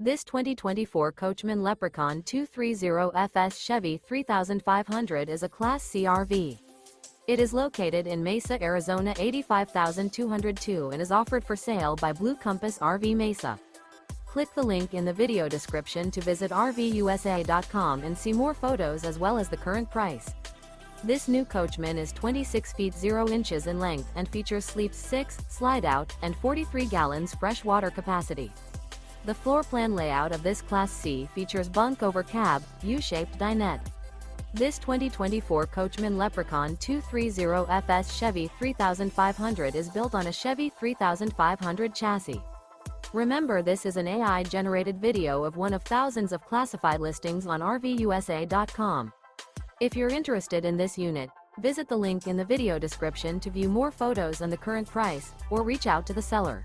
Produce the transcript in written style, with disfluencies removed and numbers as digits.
This 2024 Coachmen Leprechaun 230FS Chevy 3500 is a Class C RV. It is located in Mesa, Arizona 85202 and is offered for sale by Blue Compass RV Mesa. Click the link in the video description to visit RVUSA.com and see more photos as well as the current price. This new Coachmen is 26 feet 0 inches in length and features sleeps 6, slide-out, and 43 gallons fresh water capacity. The floor plan layout of this Class C features bunk over cab, U-shaped dinette. This 2024 Coachmen Leprechaun 230FS Chevy 3500 is built on a Chevy 3500 chassis. Remember, this is an AI-generated video of one of thousands of classified listings on RVUSA.com. If you're interested in this unit, visit the link in the video description to view more photos and the current price, or reach out to the seller.